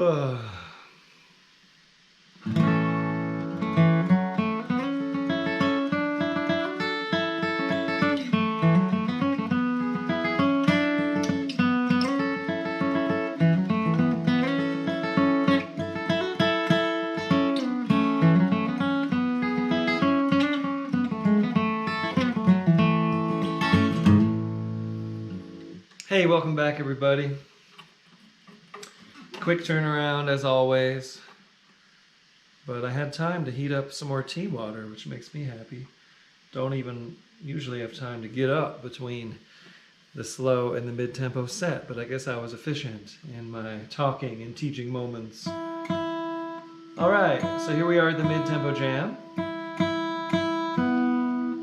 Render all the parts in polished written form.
Hey, welcome back everybody. Quick turnaround as always, but I had time to heat up some more tea water, which makes me happy. Don't even usually have time to get up between the slow and the mid-tempo set, but I guess I was efficient in my talking and teaching moments. Alright, so here we are at the mid-tempo jam.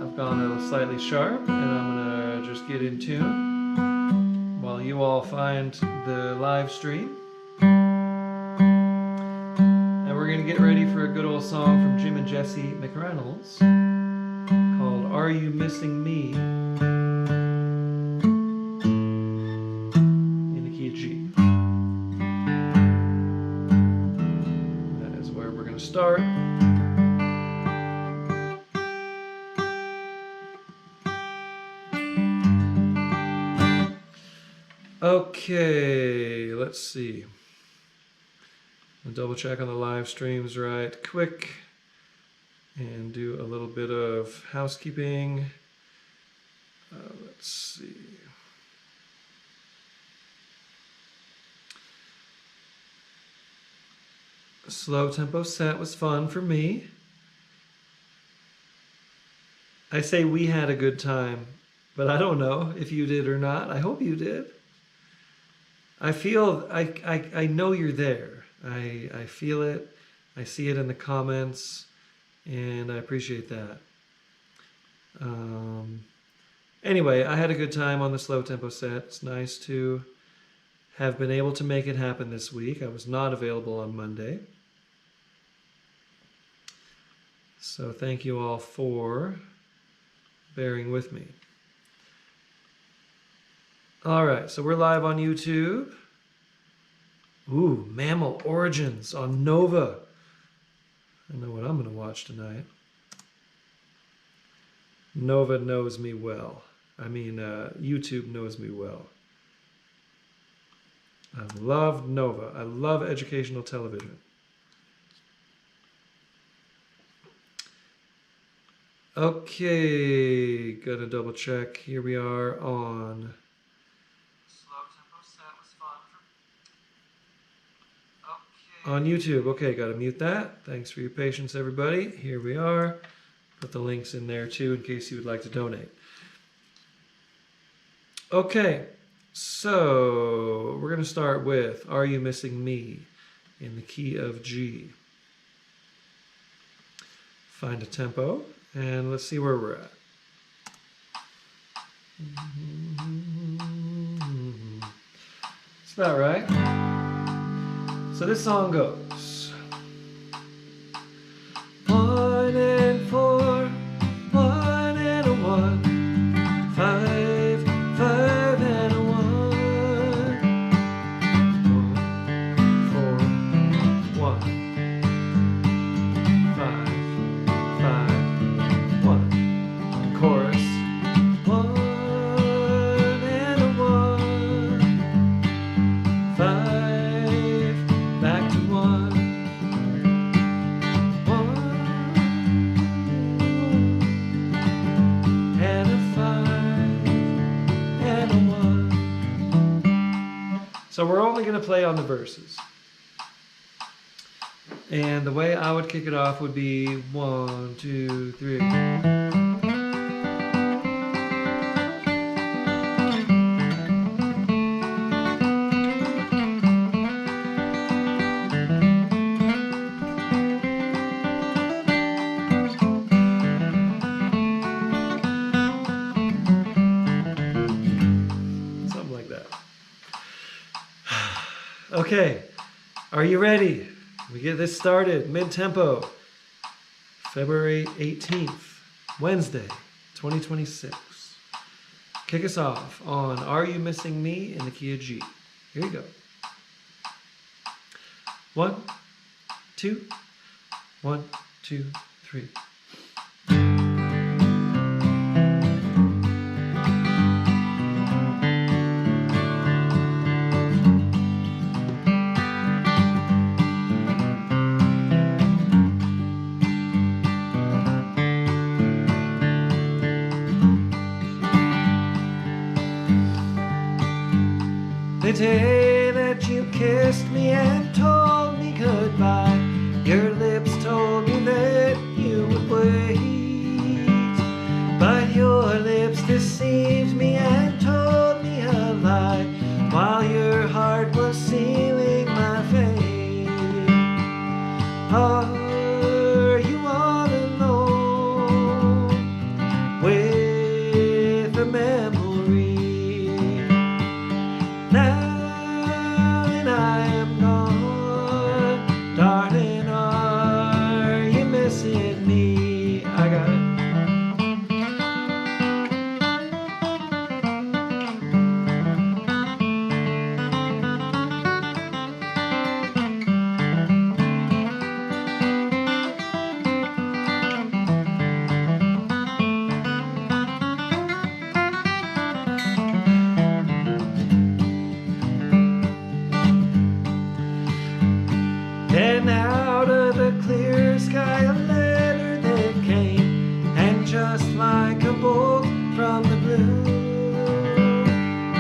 I've gone a little slightly sharp, and I'm gonna just get in tune while you all find the live stream. And we're going to get ready for a good old song from Jim and Jesse McReynolds called Are You Missing Me? In the key of G. That is where we're going to start. Okay, let's see. I'll double check on the live streams right quick and do a little bit of housekeeping. Let's see. A slow tempo set was fun for me. I say we had a good time, but I don't know if you did or not. I hope you did. I feel, I know you're there. I feel it. I see it in the comments, and I appreciate that. Anyway, I had a good time on the slow tempo set. It's nice to have been able to make it happen this week. I was not available on Monday. So thank you all for bearing with me. All right, so we're live on YouTube. Ooh, Mammal Origins on Nova. I know what I'm going to watch tonight. Nova knows me well. I mean, YouTube knows me well. I love Nova. I love educational television. Okay, gotta double check. Here we are on... on YouTube. Okay, gotta mute that. Thanks for your patience, everybody. Here we are. Put the links in there too in case you would like to donate. Okay, so we're gonna start with Are You Missing Me in the key of G. Find a tempo and let's see where we're at. It's about right. So this song goes 1 and 4, 1 and a 1, 5, 5 and a 1, 4, 1, 5, 5, 1. Chorus 1 and a 1, 5. So we're only going to play on the verses. And the way I would kick it off would be 1, 2, 3. Something like that. Okay, are you ready? We get this started, mid-tempo, February 18th, Wednesday, 2026. Kick us off on Are You Missing Me in the key of G. Here you go. 1, 2, 1, 2, 3. The day that you kissed me and told me goodbye, your lips told me that you would wait. But your lips deceived me and told me a lie, while your heart was sealing my fate. Are you all alone with a memory? Now that I am gone, darling, are you missing me? I got it. And out of the clear sky a letter that came, and just like a bolt from the blue,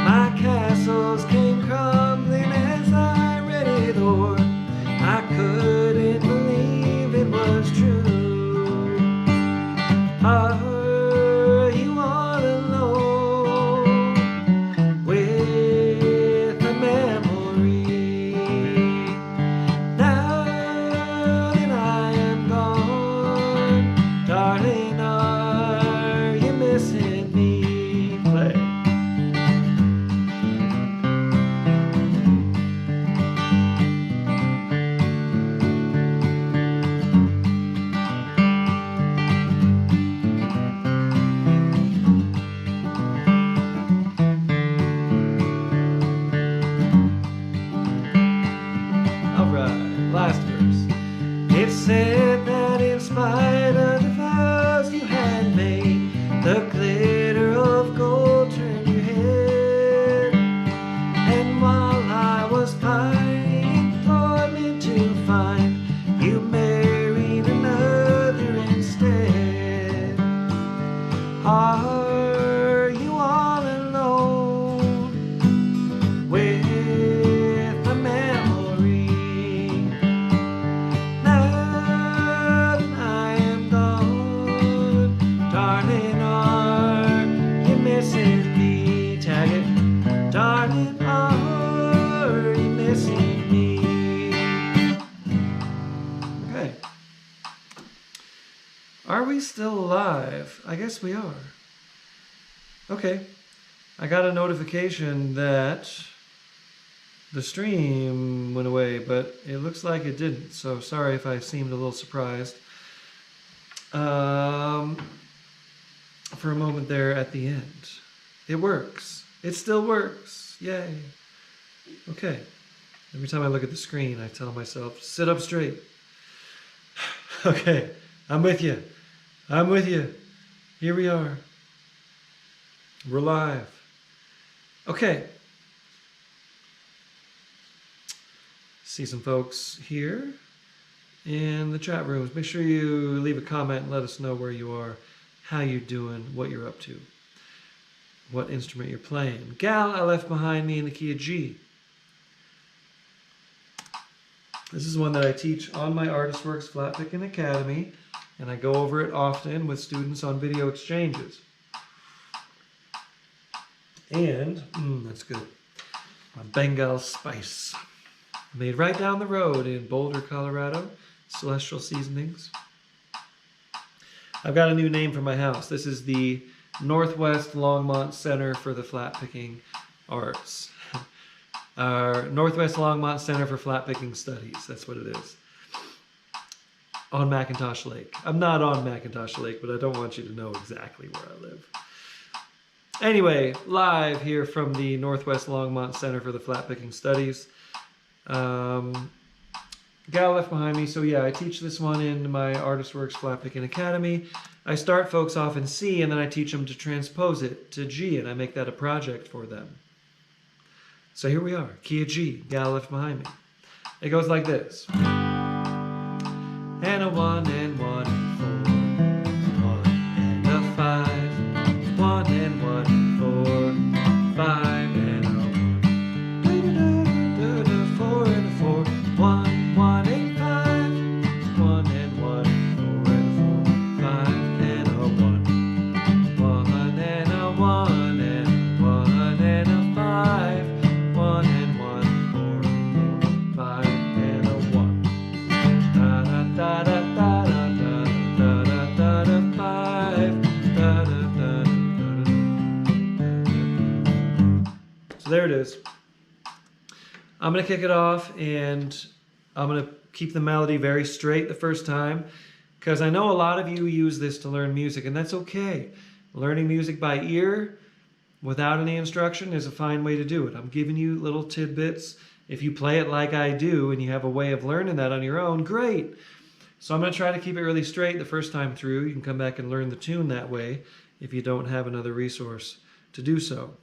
my castles came crumbling as I read it o'er. I couldn't believe it was true. Are you all alone with a memory? Darling, are you missing me? Play. Alright, last verse. It said that in spite of the vows you had made, the glitter of gold turned your head. And while I was pining, implored me to find you married another instead. Are you all alone with a memory? Darling, are you missing me? Tag it. Darling, are you missing me? Okay. Are we still alive? I guess we are. Okay. I got a notification that the stream went away, but it looks like it didn't. So sorry if I seemed a little surprised. For a moment there at the end. It works. It still works. Yay. Okay. Every time I look at the screen, I tell myself, sit up straight. Okay. I'm with you. I'm with you. Here we are. We're live. Okay. See some folks here in the chat rooms. Make sure you leave a comment and let us know where you are, how you're doing, what you're up to, what instrument you're playing. Gal, I left behind me in the key of G. This is one that I teach on my Artist Works Flat Picking Academy, and I go over it often with students on video exchanges. And, that's good, my Bengal Spice. Made right down the road in Boulder, Colorado, Celestial Seasonings. I've got a new name for my house. This is the Northwest Longmont Center for the Flat Picking Arts. Northwest Longmont Center for Flat Picking Studies. That's what it is. On Macintosh Lake. I'm not on Macintosh Lake, but I don't want you to know exactly where I live. Anyway, live here from the Northwest Longmont Center for the Flat Picking Studies. Gal Left Behind Me. So yeah, I teach this one in my Artist Works Flat Picking Academy. I start folks off in C, and then I teach them to transpose it to G, and I make that a project for them. So here we are, key of G, Gal Left Behind Me. It goes like this. And a 1 and 1 and 4, 1 and a 5, 1 and 1 and 4, 5 and a 1, 4 and a 4, 1, 1 and 5, 1 and 1 and 4 and a 4, 5 and a 1, 1 and a 1 and 1 and a 5, 1 and 1, 4 and 4, 5 and a 1. Da da da da da da da da da da 5 da da da da. So there it is. I'm going to kick it off, and I'm going to keep the melody very straight the first time, because I know a lot of you use this to learn music, and that's okay. Learning music by ear without any instruction is a fine way to do it. I'm giving you little tidbits. If you play it like I do and you have a way of learning that on your own, great. So I'm going to try to keep it really straight the first time through. You can come back and learn the tune that way if you don't have another resource to do so.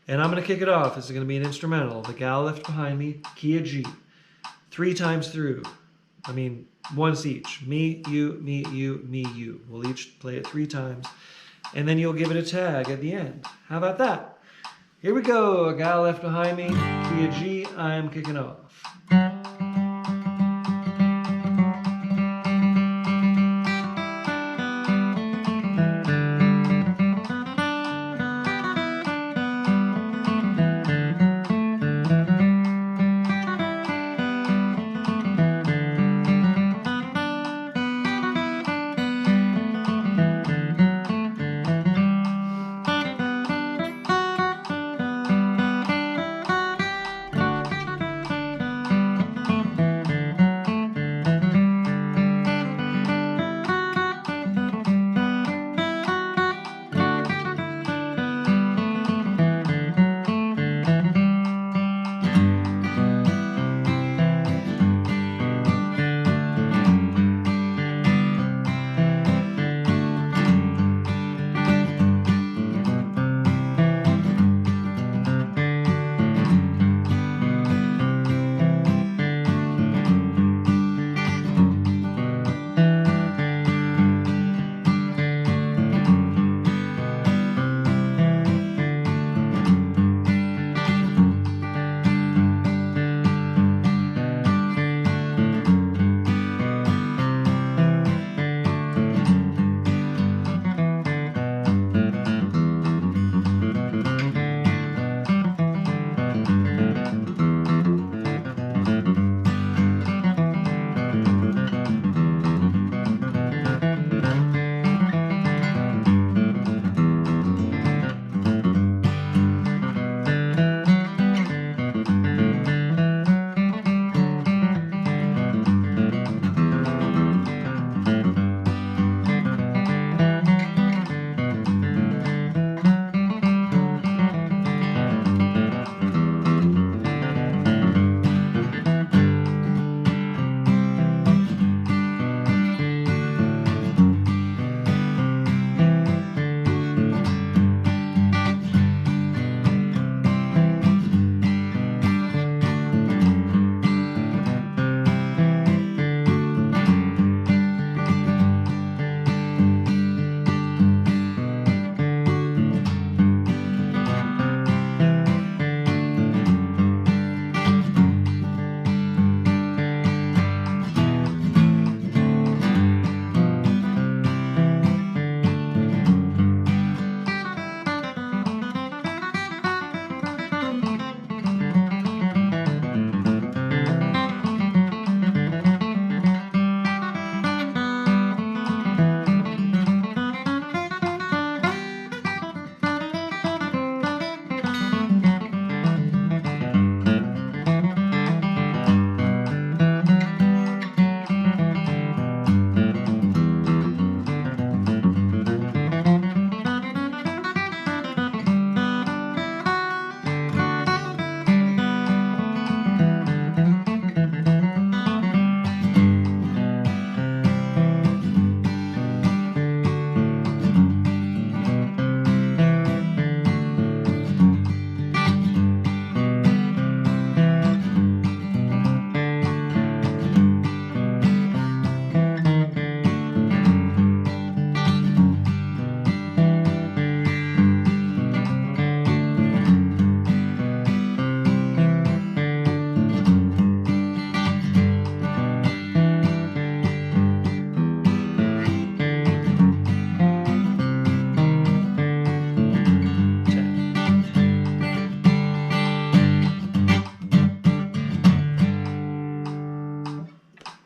And I'm going to kick it off. This is going to be an instrumental. The Gal Left Behind Me, key of G. 3 times through. I mean, once each. Me, you, me, you, me, you. We'll each play it 3 times. And then you'll give it a tag at the end. How about that? Here we go. A Gal Left Behind Me, key of G. I'm kicking off.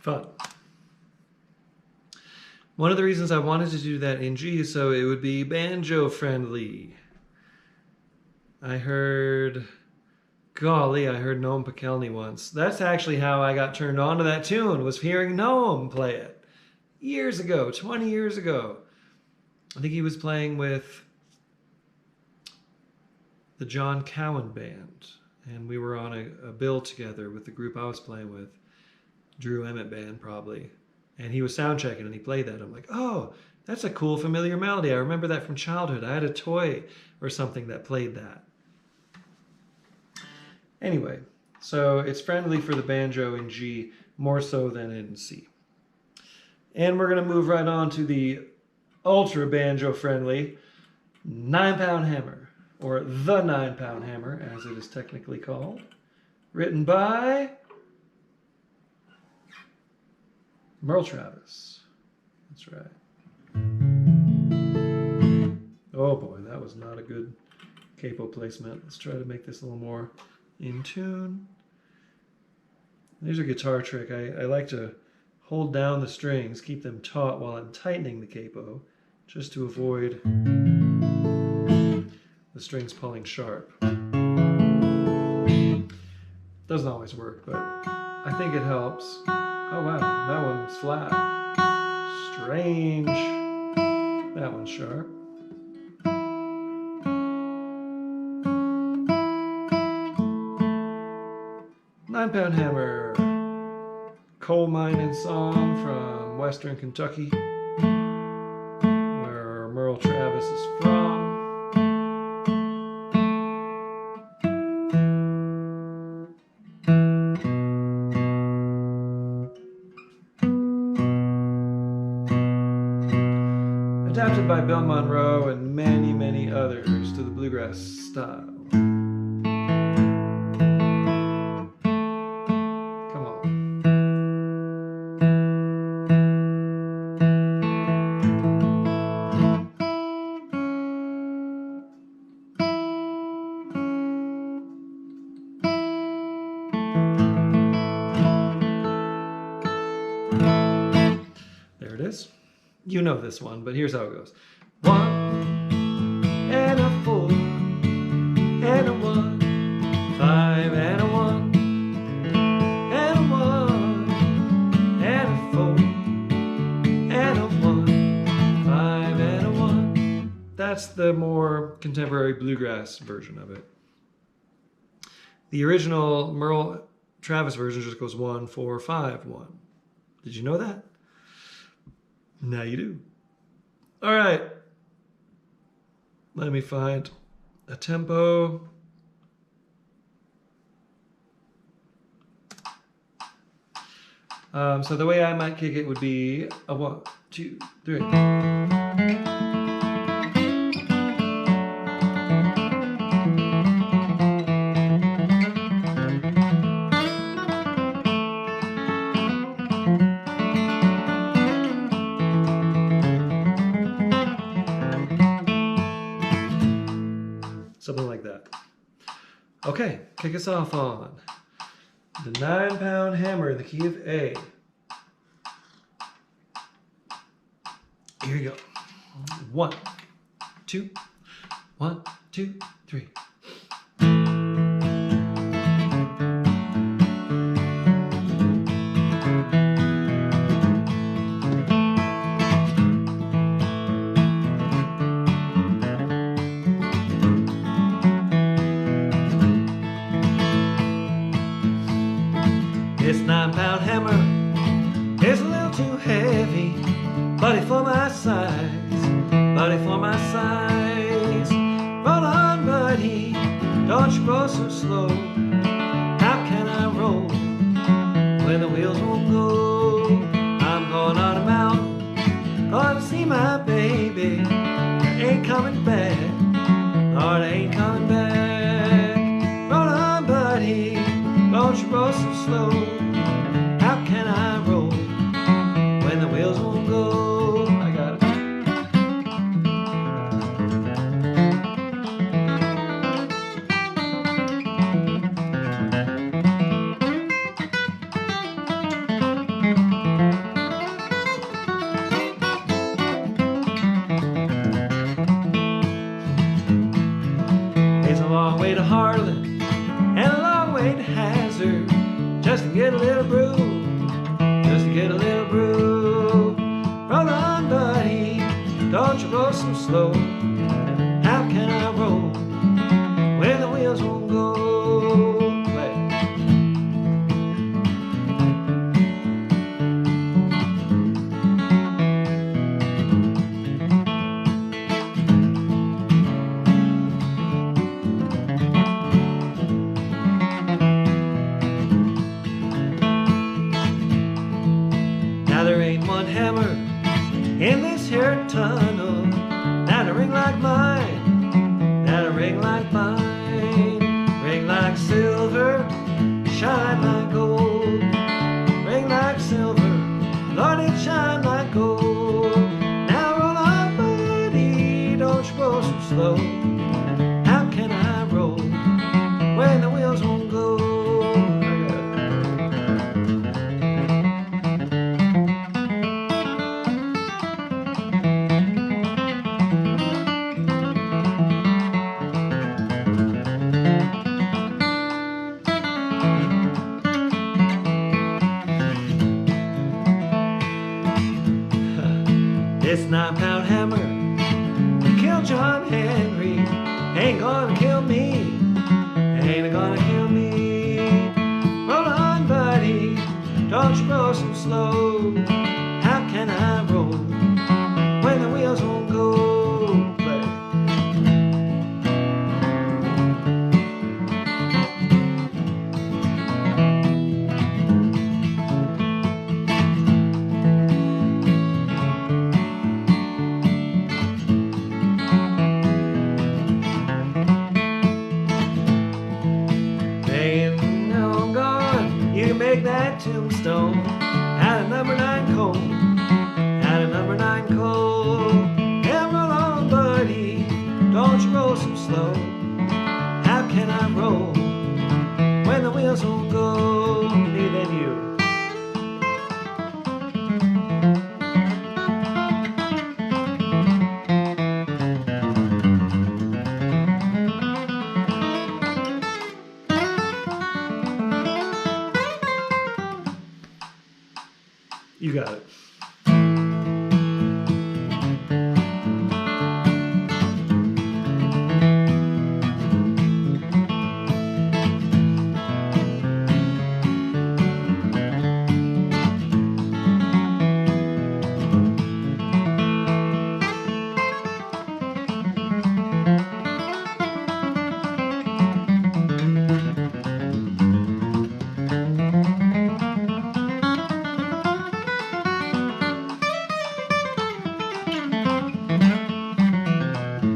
Fun. One of the reasons I wanted to do that in G is so it would be banjo friendly. I heard Noam Pikelny once. That's actually how I got turned on to that tune, was hearing Noam play it. Years ago, 20 years ago. I think he was playing with the John Cowan Band, and we were on a bill together with the group I was playing with, Drew Emmett Band probably, and he was sound checking and he played that. I'm like, oh, that's a cool familiar melody. I remember that from childhood. I had a toy or something that played that. Anyway, so it's friendly for the banjo in G more so than in C. And we're going to move right on to the ultra banjo friendly 9-pound hammer, or the 9-pound hammer as it is technically called, written by Merle Travis. That's right. Oh boy, that was not a good capo placement. Let's try to make this a little more in tune. There's a guitar trick. I like to hold down the strings, keep them taut while I'm tightening the capo, just to avoid the strings pulling sharp. Doesn't always work, but I think it helps. Oh wow, that one's flat. Strange. That one's sharp. Nine-pound hammer. Coal mining song from Western Kentucky, where Merle Travis is from. Adapted by Bill Monroe and many, many others to the bluegrass style. You know this one, but here's how it goes. 1 and a 4 and a 1, 5 and a 1 and a 1 and a 4 and a 1, 5 and a 1. That's the more contemporary bluegrass version of it. The original Merle Travis version just goes 1, 4, 5, 1. Did you know that? Now you do. All right. Let me find a tempo. So the way I might kick it would be a 1, 2, 3. Something like that. Okay, kick us off on the 9-pound hammer in the key of A. Here you go. 1, 2, 1, 2, 3. This 9-pound hammer is a little too heavy, buddy, for my size, buddy, for my size. Roll on, buddy, don't you roll so slow. How can I roll when the wheels won't go? I'm going on a mountain, going to see my baby. I ain't coming back, Lord, I ain't coming back. Roll on, buddy, don't you roll so slow. How can I roll when the wheels won't go? I got it. little brew, just to get a little brew. Roll on, buddy, don't you roll so slow. How can I roll when the wheels won't go? Play. Now there ain't one hammer in this here tunnel that'll ring like mine, that'll ring like mine, ring like silver, shine like gold, ring like silver, Lord, it shine like gold. Now roll on, buddy, don't you roll so slow. How can I roll when the wheels won't go? This 9-pound hammer that killed John Henry ain't gonna kill me, ain't gonna kill me. Roll on, buddy, don't you roll so slow. How can I roll when the wheels won't go? Play. You make that tombstone out of number 9 coal, out of number 9 coal. And roll on, buddy, don't you roll so slow. How can I roll when the wheels won't go? Me then you. You got it.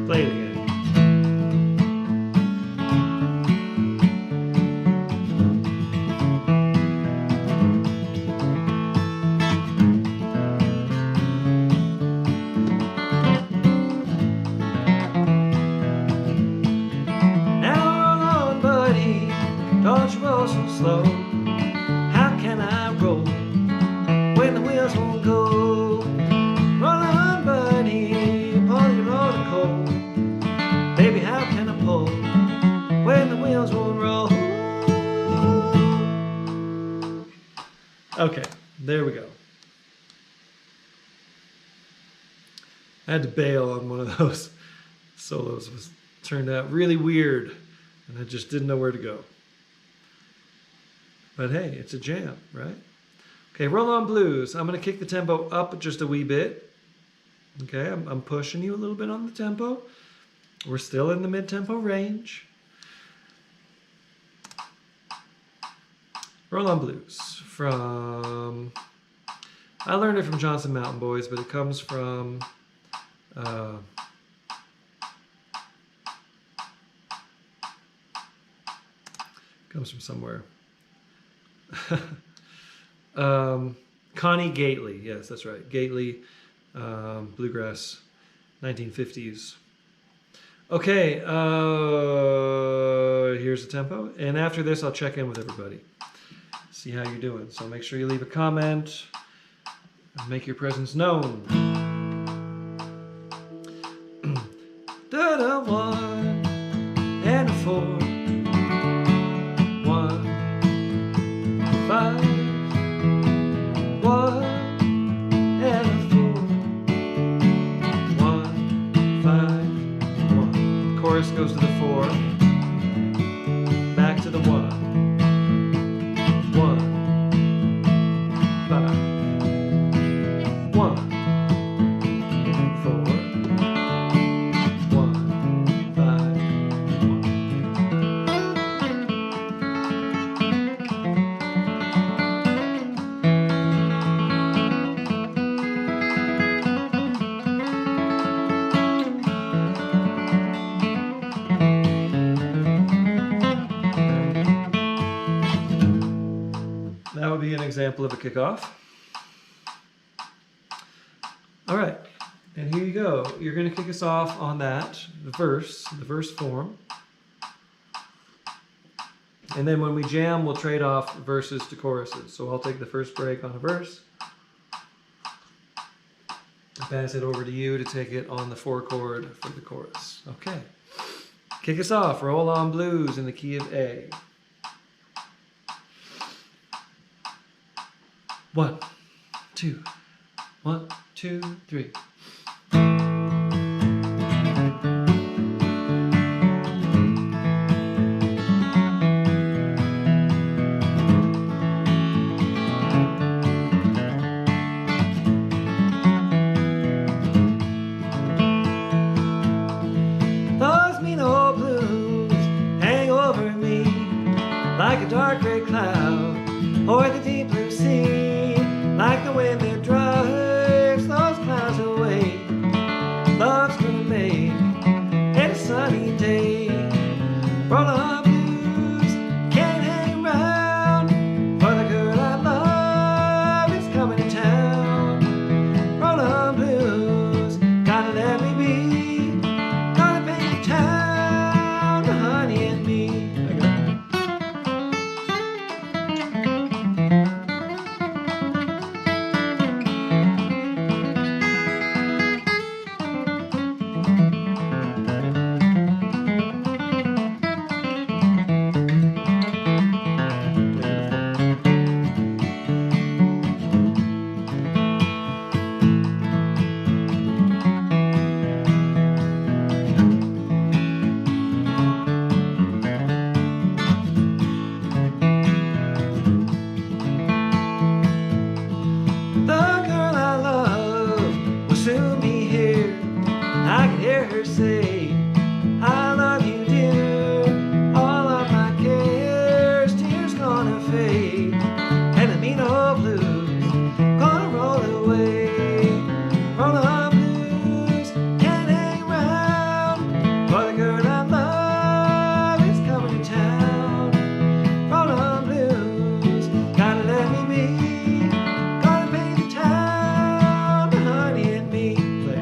Play it again. Now roll on, buddy, don't you roll so slow. How can I roll when the wheels won't go? Roll on, buddy, pull your roller coat. Baby, how can I pull when the wheels won't roll? Okay, there we go. I had to bail on one of those solos. It turned out really weird, and I just didn't know where to go. But hey, it's a jam, right? Okay, Roll On Blues. I'm going to kick the tempo up just a wee bit. Okay, I'm pushing you a little bit on the tempo. We're still in the mid-tempo range. Roll On Blues from, I learned it from Johnson Mountain Boys, but it comes from somewhere. Connie Gately, yes, that's right. Gately, Bluegrass, 1950s. Okay, here's the tempo. And after this, I'll check in with everybody. See how you're doing. So make sure you leave a comment and make your presence known. Da-da, 1 and a 4. 1, 5. goes to the 4, back to the 1. 1, 5. 1, 4. 1, 5. 1. That would be an example of a kickoff. All right, and here you go. You're going to kick us off on that, the verse form. And then when we jam, we'll trade off verses to choruses. So I'll take the first break on a verse. Pass it over to you to take it on the 4 chord for the chorus. Okay. Kick us off. Roll on blues in the key of A. 1, 2. 1, 2, 3. Those mean old blues hang over me like a dark gray cloud o'er the deep blue sea, like the wind that drives those clouds away. Love's gonna make it a sunny day. Roll on blues, can't hang around, for the girl I love is coming to town. Roll on blues, gotta let me be, gonna paint the town, honey and me. Say, I love you, dear. All of my cares, tears gonna fade, and the mean old blues gonna roll away. Roll on blues, can't hang around, for the girl I love is coming to town. Roll on blues, gotta let me be, gonna paint the town, honey and me. Play.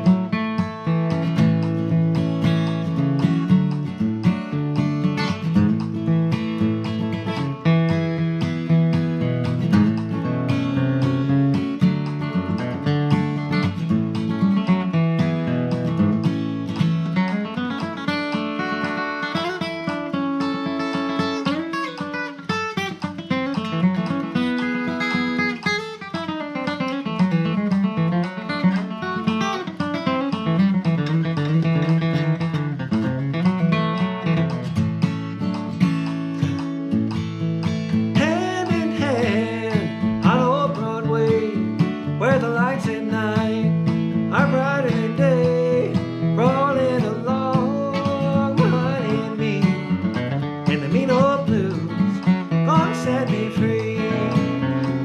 Where the lights at night are brighter than day, rolling along, honey and me, and the mean old blues gonna set me free.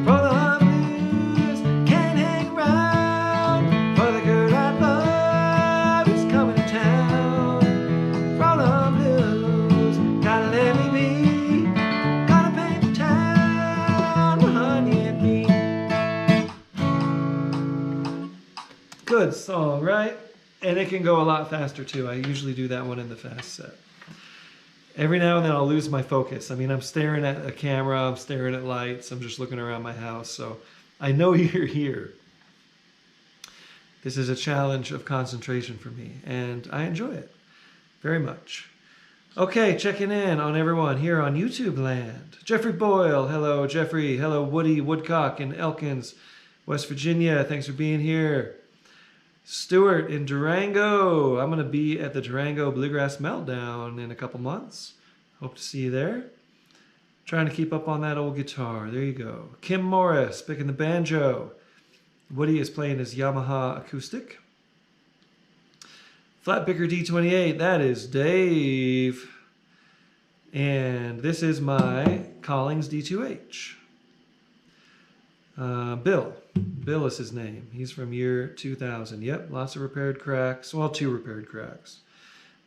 Roll on blues, can't hang around, for the girl I love is coming to town. Roll on blues, gotta let me be, gonna paint the town, honey and me. Good song, right? And it can go a lot faster too. I usually do that one in the fast set. Every now and then I'll lose my focus. I mean, I'm staring at a camera, I'm staring at lights, I'm just looking around my house, so I know you're here. This is a challenge of concentration for me, and I enjoy it very much. Okay, checking in on everyone here on YouTube land. Jeffrey Boyle, hello Jeffrey. Hello Woody Woodcock in Elkins, West Virginia. Thanks for being here. Stuart in Durango. I'm going to be at the Durango Bluegrass Meltdown in a couple months. Hope to see you there. Trying to keep up on that old guitar. There you go. Kim Morris picking the banjo. Woody is playing his Yamaha acoustic. Flatpicker D28, that is Dave. And this is my Collings D2H. Bill. Bill is his name. He's from year 2000. Yep, lots of repaired cracks. Well, 2 repaired cracks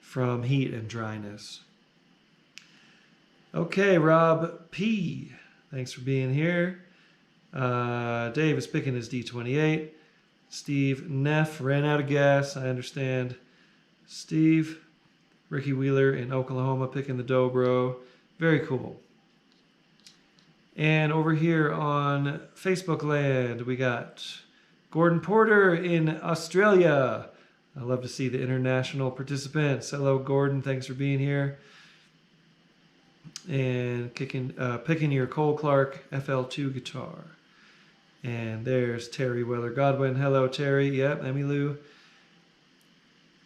from heat and dryness. Okay, Rob P. Thanks for being here. Dave is picking his D28. Steve Neff ran out of gas. I understand. Steve. Ricky Wheeler in Oklahoma picking the Dobro. Very cool. And over here on Facebook land, we got Gordon Porter in Australia. I love to see the international participants. Hello, Gordon. Thanks for being here. And picking your Cole Clark FL2 guitar. And there's Terry Weller Godwin. Hello, Terry. Yep, Emmylou.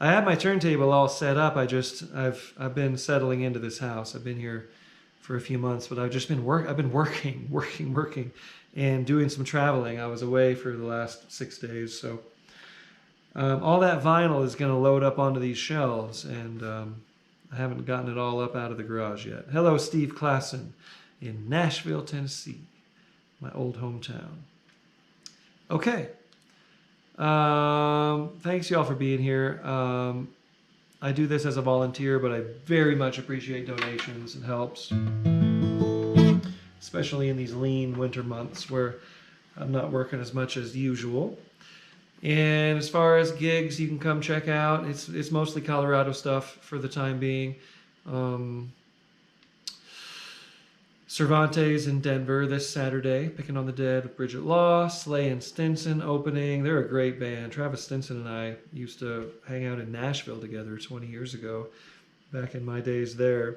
I have my turntable all set up. I've been settling into this house. I've been here for a few months, but I've just been working, and doing some traveling. I was away for the last 6 days, so all that vinyl is going to load up onto these shelves, and I haven't gotten it all up out of the garage yet. Hello, Steve Klassen in Nashville, Tennessee, my old hometown. Okay. Thanks y'all for being here. I do this as a volunteer, but I very much appreciate donations. It helps, especially in these lean winter months where I'm not working as much as usual. And as far as gigs you can come check out, it's mostly Colorado stuff for the time being. Cervantes in Denver this Saturday, Picking on the Dead with Bridget Law, Slay and Stinson opening. They're a great band. Travis Stinson and I used to hang out in Nashville together 20 years ago, back in my days there.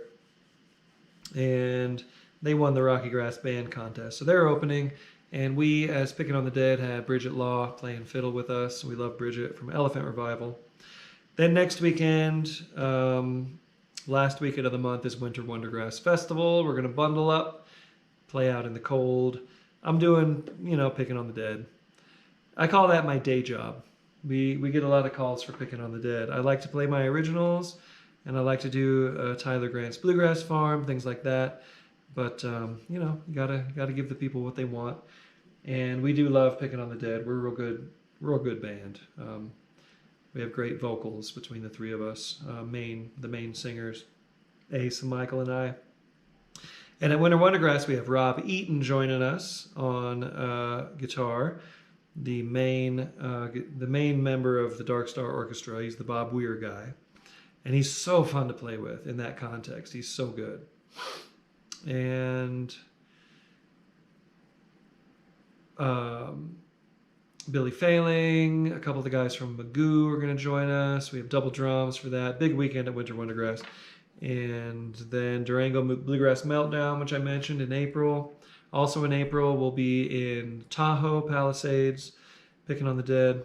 And they won the Rocky Grass Band Contest. So they're opening, and we, as Picking on the Dead, had Bridget Law playing fiddle with us. We love Bridget from Elephant Revival. Then next weekend, last weekend of the month is Winter Wondergrass Festival. We're going to bundle up, play out in the cold. I'm doing, Picking on the Dead. I call that my day job. We get a lot of calls for Picking on the Dead. I like to play my originals, and I like to do Tyler Grant's Bluegrass Farm, things like that. But, you gotta give the people what they want. And we do love Picking on the Dead. We're a real good band. We have great vocals between the three of us, the main singers, Ace and Michael and I. And at Winter Wondergrass, we have Rob Eaton joining us on guitar, the main member of the Dark Star Orchestra. He's the Bob Weir guy. And he's so fun to play with in that context. He's so good. And Billy Failing, a couple of the guys from Magoo are going to join us. We have double drums for that. Big weekend at Winter Wondergrass. And then Durango Bluegrass Meltdown, which I mentioned in April. Also in April, we'll be in Tahoe Palisades, Picking on the Dead.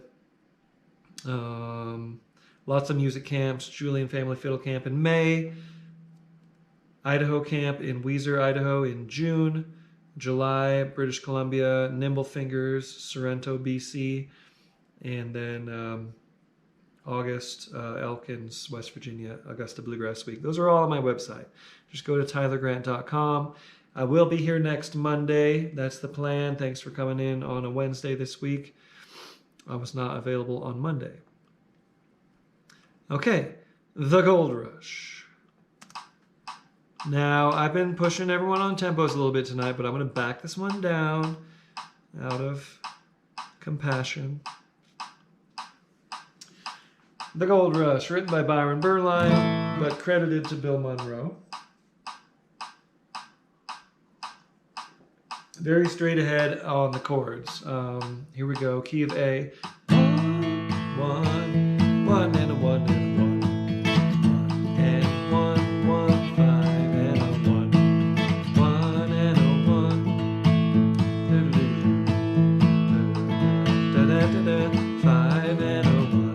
Lots of music camps. Julian Family Fiddle Camp in May. Idaho Camp in Weiser, Idaho in June. July, British Columbia, Nimble Fingers, Sorrento, BC, and then August, Elkins, West Virginia, Augusta Bluegrass Week. Those are all on my website. Just go to tylergrant.com. I will be here next Monday. That's the plan. Thanks for coming in on a Wednesday this week. I was not available on Monday. Okay, The Gold Rush. Now, I've been pushing everyone on tempos a little bit tonight, but I'm going to back this one down out of compassion. The Gold Rush, written by Byron Berline, but credited to Bill Monroe. Very straight ahead on the chords. Here we go, key of A. 1, 1, 1 and a 1 and a 1. And 1, 1, 5 and a 1. 1 and a 1. Da da da da. 5 and a 1.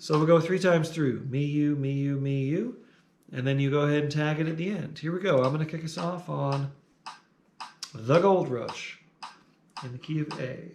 So we'll go 3 times through. Me, you, me, you, me, you. And then you go ahead and tag it at the end. Here we go. I'm going to kick us off on The Gold Rush in the key of A.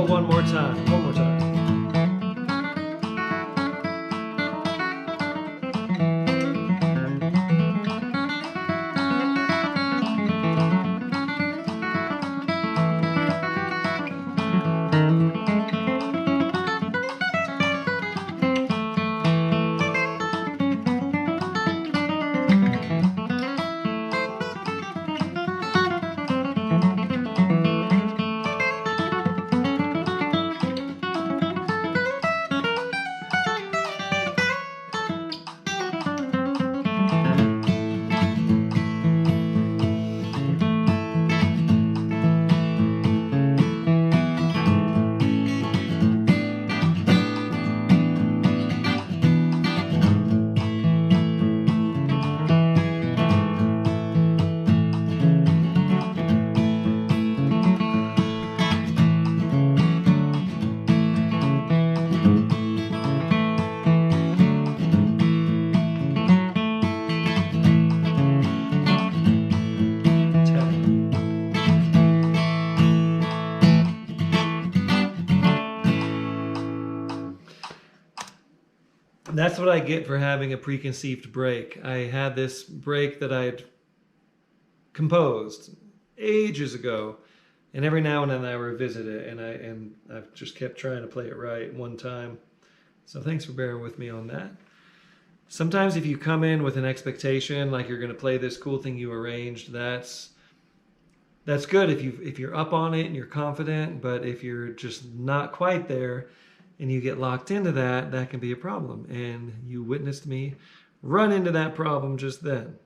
One more time. One more time. That's what I get for having a preconceived break. I had this break that I'd composed ages ago, and every now and then I revisit it, and I've just kept trying to play it right one time. So thanks for bearing with me on that. Sometimes if you come in with an expectation, like you're going to play this cool thing you arranged, that's good if you're up on it and you're confident. But if you're just not quite there and you get locked into that, that can be a problem. And you witnessed me run into that problem just then.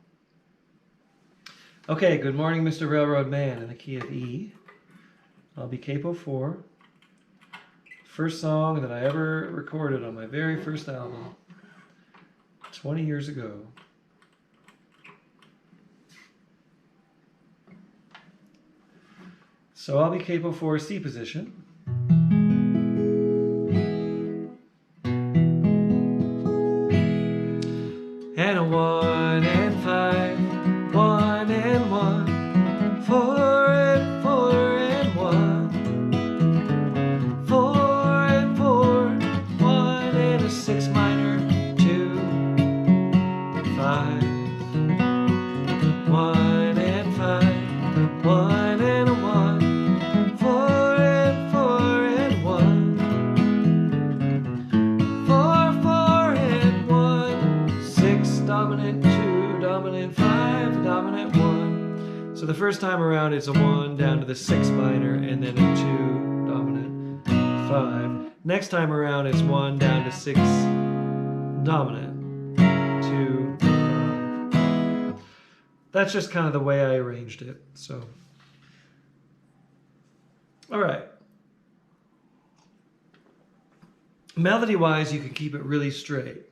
Okay, good morning, Mr. Railroad Man, in the key of E. I'll be capo 4. First song that I ever recorded on my very first album, 20 years ago. So I'll be capo 4, C position. And a 1 and 5, 1 and 1, 4 and 4 and 1, 4 and 4, 1 and a 6 minor, 2, 5, 1 and 5, 1 and a 1, 4 and 4 and 1, 4, 4 and 1, 6 dominant, 2 dominant, 5 dominant, 1. So the first time around it's a 1 down to the 6 minor and then a 2 dominant, 5. Next time around it's 1 down to 6 dominant, 2, 5. That's just kind of the way I arranged it. So, all right. Melody-wise, you can keep it really straight.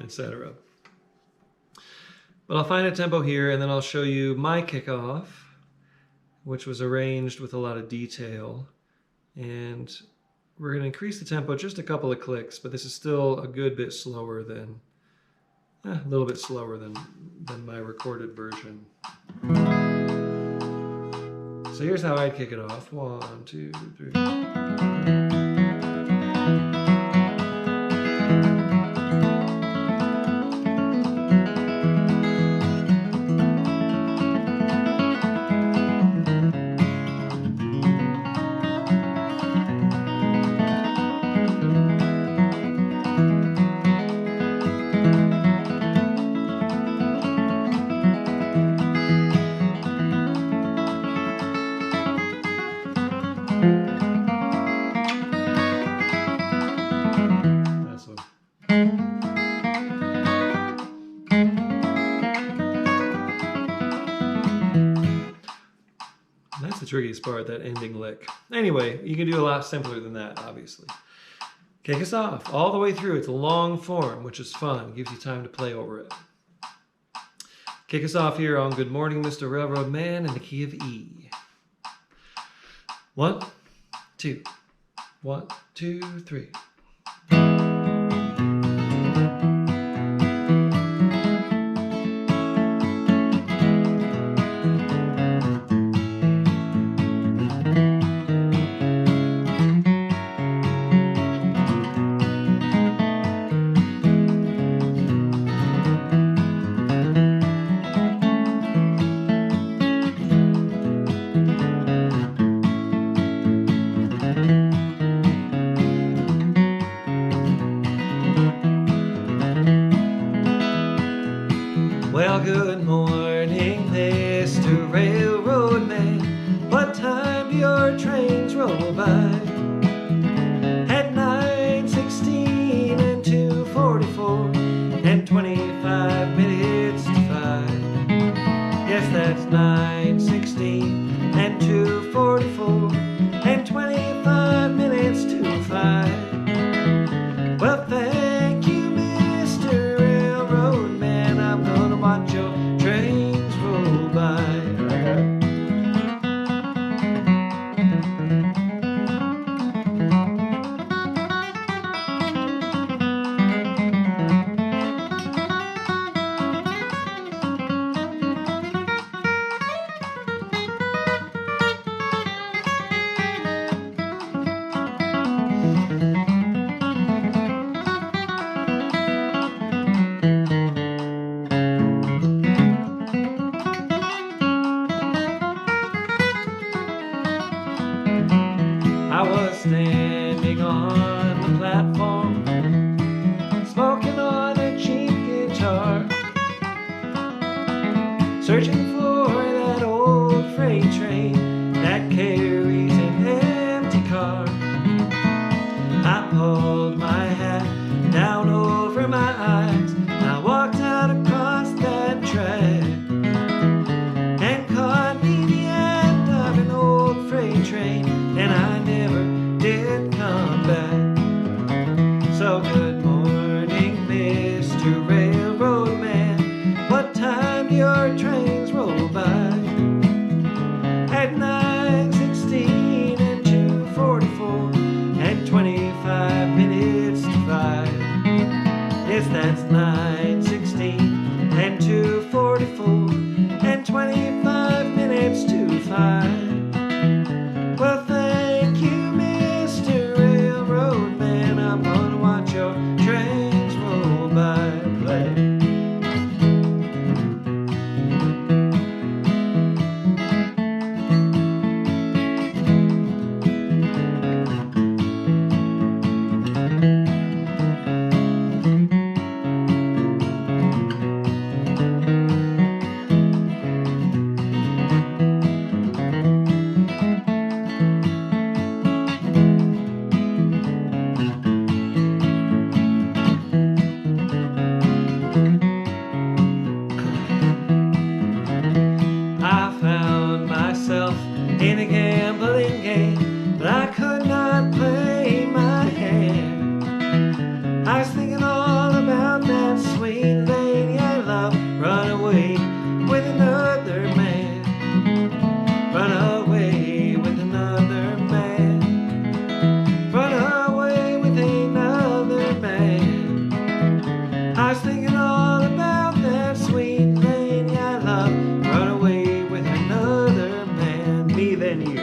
Etc. But I'll find a tempo here, and then I'll show you my kickoff, which was arranged with a lot of detail. And we're going to increase the tempo just a couple of clicks, but this is still a good bit slower than, a little bit slower than my recorded version. So here's how I'd kick it off. 1, 2, 3. That's the trickiest part, that ending lick. Anyway, you can do a lot simpler than that, obviously. Kick us off all the way through. It's a long form, which is fun. It gives you time to play over it. Kick us off here on Good Morning, Mr. Railroad Man, in the key of E. 1, 2, 1, 2, 3. Well, good morning, Mr. Railroad Man. What time do your trains roll by? At 9:16 and 2:44 and 25 minutes to 5. Yes, that's 9:16 and 2:44 and 25 minutes to 5. Well, thank you, Mr. Railroad Man. I'm gonna watch your trains roll by. searching for that old freight train that carries an empty car. I pulled my hat down over my eyes. I walked out across that track and caught me the end of an old freight train, and I never did come back. So good morning, Mr. Railroad Man. What time do your trains roll by? At 9:16 and 2:44 and 25 minutes to 5. Yes, that's 9:16 and 2:44 and 25 minutes to 5. Well, thank you, Mr. Railroad Man. I'm gonna watch your trains roll by. Play. I found myself in a gambling game, but I could not play my hand. I was thinking all about that sweet lady I love, run away with another man, run away with another man, run away with another man. I was thinking all about that sweet lady I love, run away with another man, me than you.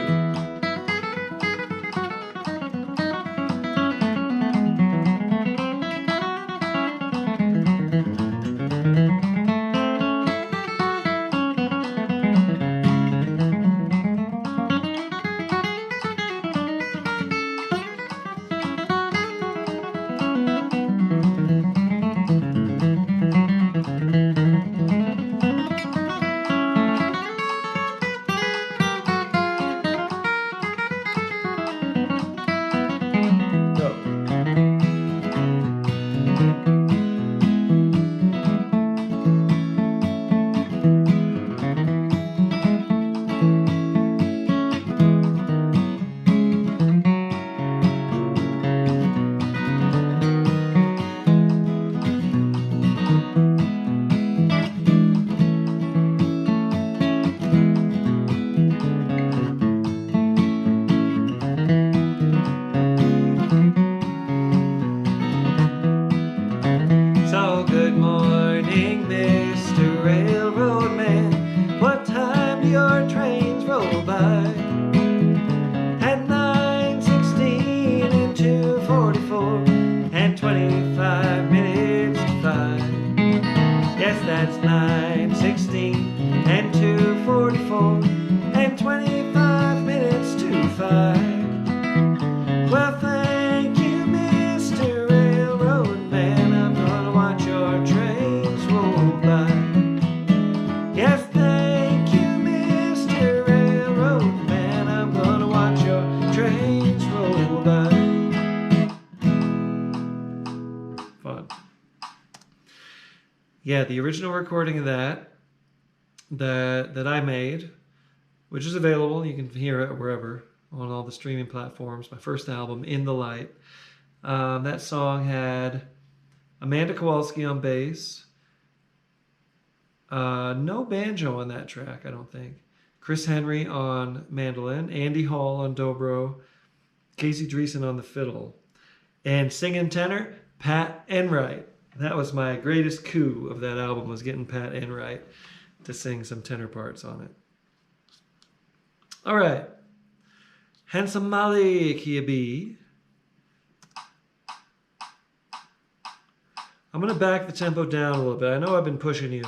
So good morning, Mr. Railroad Man. What time do your trains roll by? At 9:16 and 2:44 and 25 minutes to 5. Yes, that's 9:16 and 2:44 and 25 minutes to 5. Well, thank you, Mr. Railroad Man. I'm gonna watch your trains roll by. Yes, thank you, Mr. Railroad Man. I'm gonna watch your trains roll by. Fun. Yeah, the original recording of that I made, which is available, you can hear it wherever, on all the streaming platforms, my first album, In the Light. That song had Amanda Kowalski on bass, no banjo on that track, I don't think. Chris Henry on mandolin, Andy Hall on dobro, Casey Dreesen on the fiddle, and singing tenor, Pat Enright. That was my greatest coup of that album, was getting Pat Enright to sing some tenor parts on it. All right. Handsome Molly, kia be. I'm going to back the tempo down a little bit. I know I've been pushing you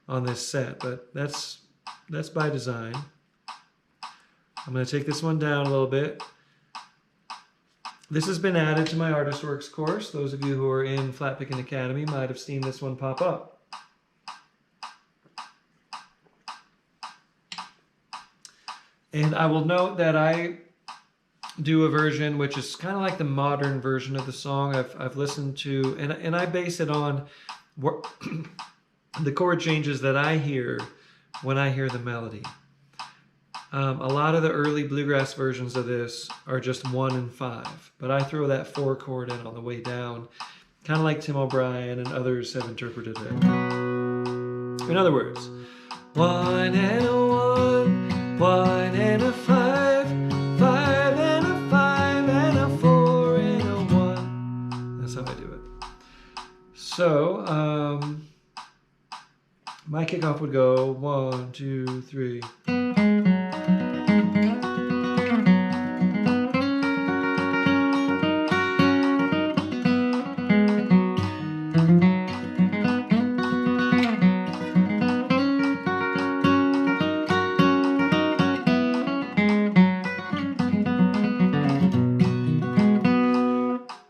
on this set, but that's by design. I'm going to take this one down a little bit. This has been added to my Artist Works course. Those of you who are in Flat Picking Academy might have seen this one pop up. And I will note that I do a version which is kind of like the modern version of the song. I've listened to, and I base it on the chord changes that I hear when I hear the melody. A lot of the early bluegrass versions of this are just 1 and 5, but I throw that 4 chord in on the way down, kind of like Tim O'Brien and others have interpreted it. In other words, 1 and a 1, 1 and a 5, 5 and a 5 and a 4 and a 1. That's how I do it. So, my kickoff would go 1, 2, 3.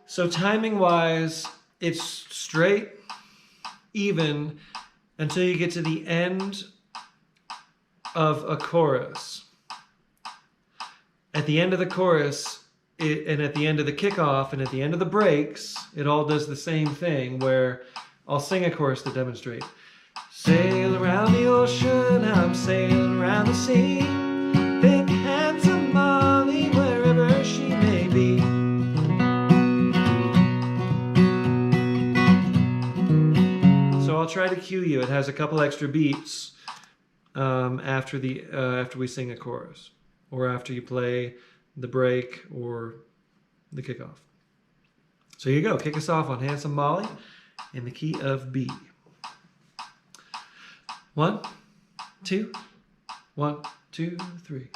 So timing wise, it's straight, even, until you get to the end of a chorus. At the end of the chorus, and at the end of the kickoff, and at the end of the breaks, it all does the same thing, where I'll sing a chorus to demonstrate. Sail around the ocean, I'm sailing around the sea. Think handsome Molly, wherever she may be. So I'll try to cue you. It has a couple extra beats after we sing a chorus, or after you play the break or the kickoff. So here you go. Kick us off on Handsome Molly in the key of B. 1, 2, 1, 2, 3.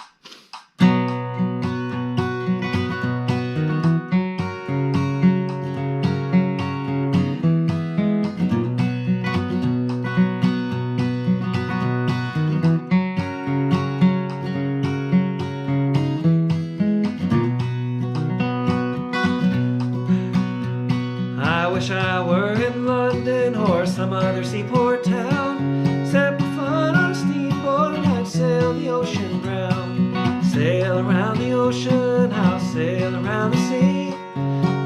I were in London or some other seaport town. Set my foot on a steamboat and I'd sail the ocean round. Sail around the ocean, I'll sail around the sea.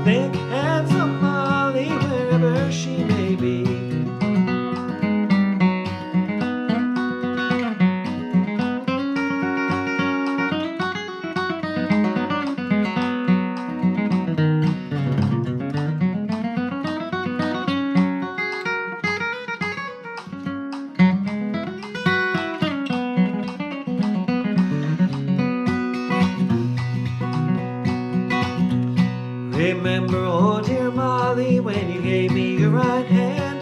Think handsome Molly, wherever she may be. Remember, oh dear Molly, when you gave me your right hand,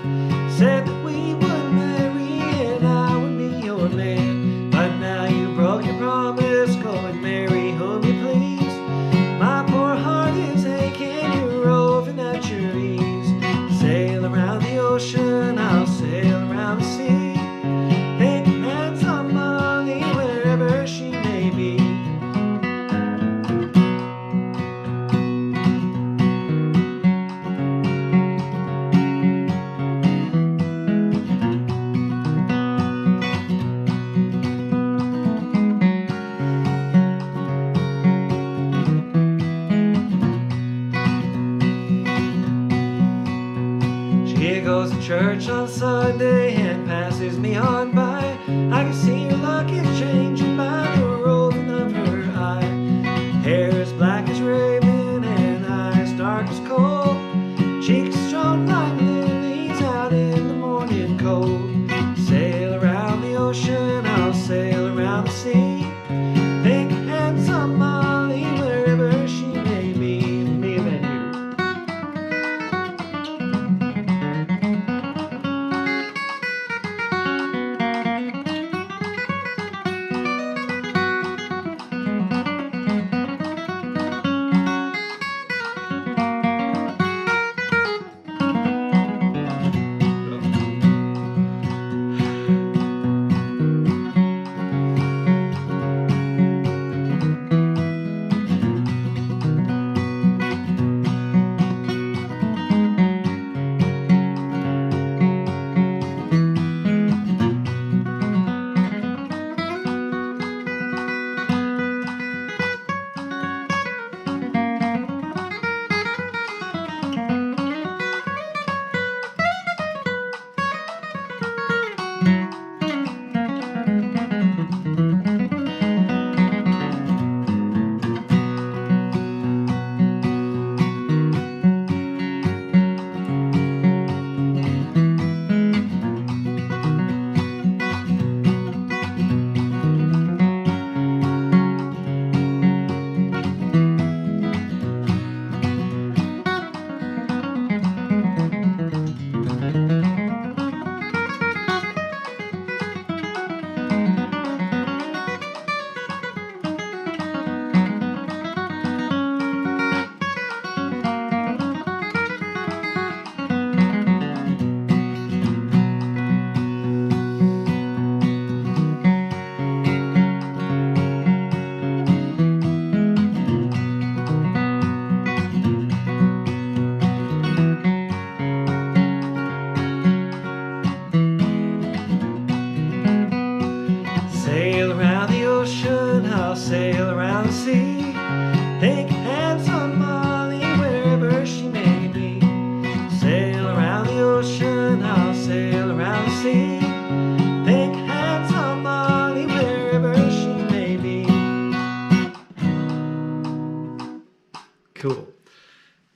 said that we would marry and I would be your man. But now you broke your promise, go and marry whom you please. My poor heart is aching, you're roving at your ease. Sail around the ocean, I'll sail around the sea. Think handsome Molly, wherever she may be. She goes to church on Sunday and passes me on by. I can see her luggage changing by the rolling of her eye. Hair as black as raven and eyes dark as coal. Cheeks shone like lilies out in the morning cold. Sail around the ocean, I'll sail around the sea. Think handsome Molly, wherever she may be. Me and then you.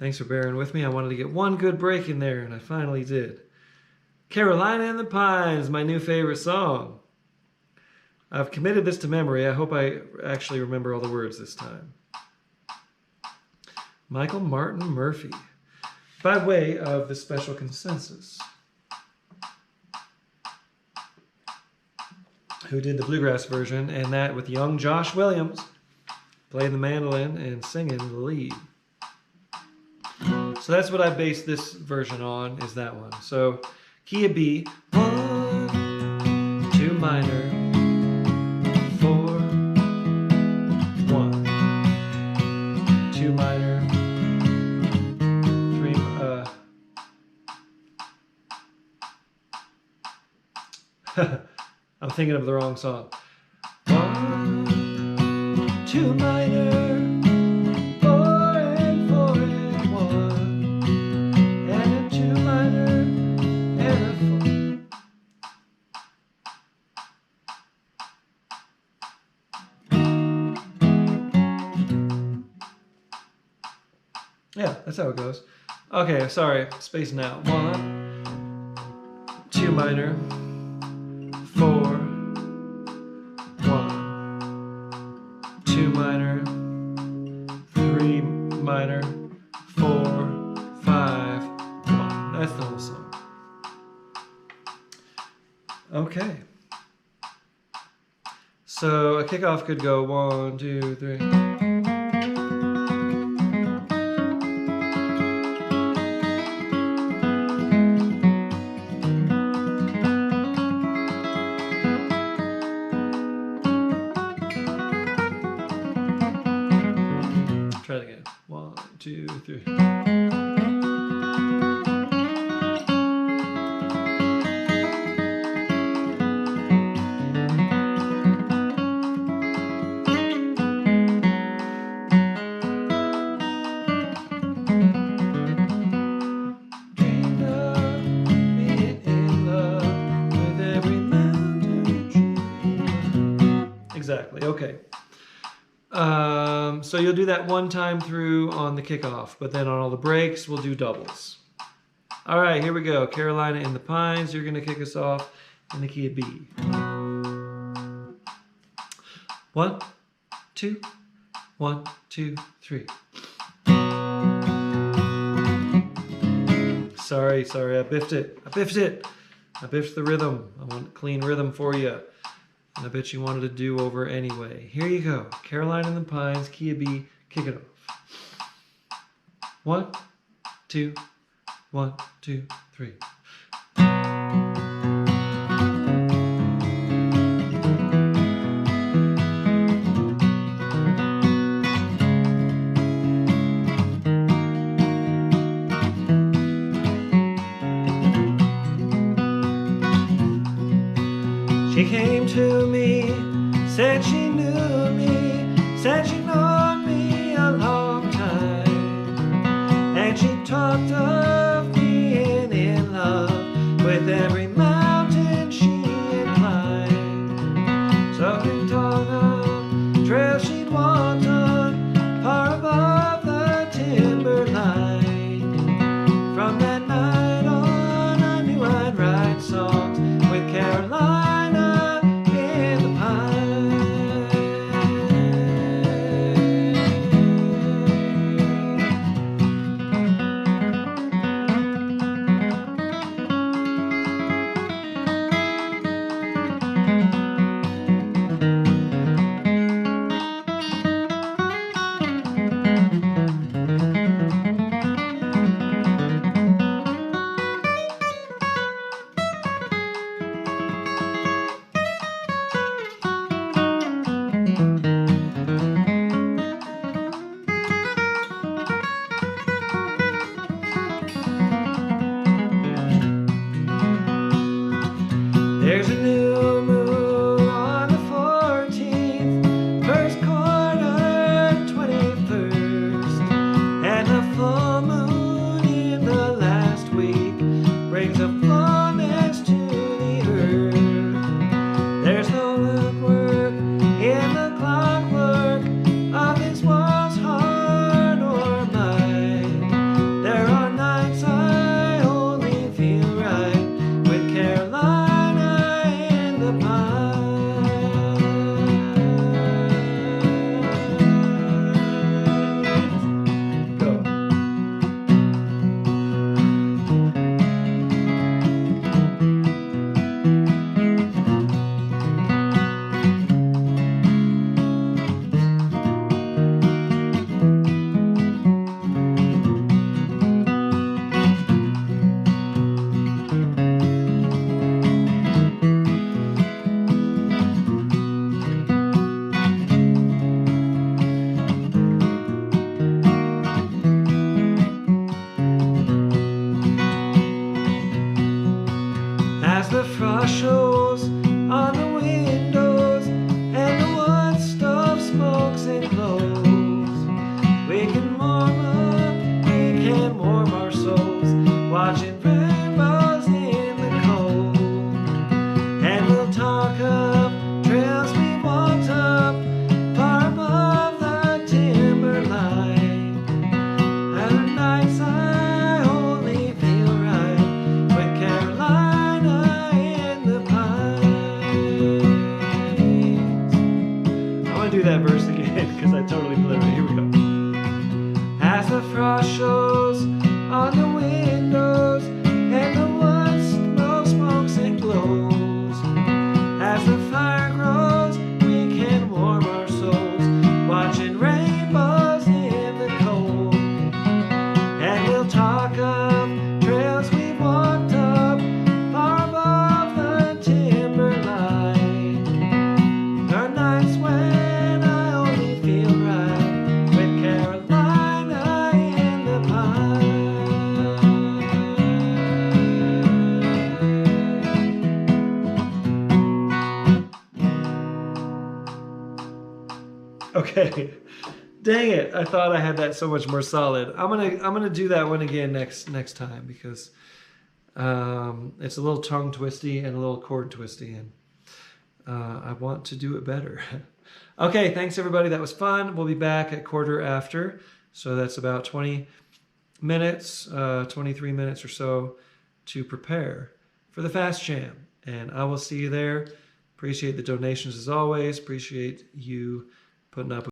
Thanks for bearing with me. I wanted to get one good break in there, and I finally did. Carolina and the Pines, my new favorite song. I've committed this to memory. I hope I actually remember all the words this time. Michael Martin Murphey, by way of the special consensus, who did the bluegrass version, and that with young Josh Williams playing the mandolin and singing the lead. So that's what I based this version on, is that one. So key of B, 1, 2 minor, 4, 1, 2 minor, 3, I'm thinking of the wrong song. 1, 2 minor, 4 and 4 and 1, and a 2 minor and a 4. Yeah, that's how it goes. Okay, sorry, spacing out. 1, 2 minor, 4, 1, 2 minor, 3 minor, 4, 5, 1. That's the whole song. Okay. So a kickoff could go 1, 2, 3. Try it again. 1, 2, 3. Exactly. Okay. So you'll do that one time through on the kickoff, but then on all the breaks, we'll do doubles. All right, here we go. Carolina and the Pines. You're going to kick us off in the key of B. 1, 2, 1, 2, 3. Sorry, I biffed it. I biffed the rhythm. I want clean rhythm for you. And I bet you wanted a do-over anyway. Here you go. Carolina and the Pines, key of B, kick it off. 1, 2, 1, 2, 3. She came to me, said she knew me, said she'd known me a long time, and she talked of being in love with every mountain she had climbed. So we talked of trails she'd walked on, far above the timberline. From that night on, I knew I'd write songs with Caroline. There's a new moon on the 14th, first quarter, 21st, and the full moon in the last week brings a fullness to the earth. There's no lookwork in the clockwork of this world's heart or mind. as the frost shows on the windows and the wood stove smokes and glows. We can warm our souls, watching rainbows in the cold. And we'll talk of trails we walked up far above the timberline. And nights I only feel right with Carolina in the pines. I want to do that verse again because I totally blew it. Here we go. As the frost shows on the windows and the wood smoke smokes and glows, as the fire grows we can warm our souls, watching rainbows in the cold. And we'll talk of trails we walked up far above the timberline. There are nights when I only feel right with Carolina in the pines. Okay, dang it! I thought I had that so much more solid. I'm gonna do that one again next time because it's a little tongue twisty and a little chord twisty, and I want to do it better. Okay, thanks everybody. That was fun. We'll be back at 1/4 after, so that's about 20 minutes, 23 minutes or so to prepare for the Fast Jam, and I will see you there. Appreciate the donations as always. Appreciate you putting up with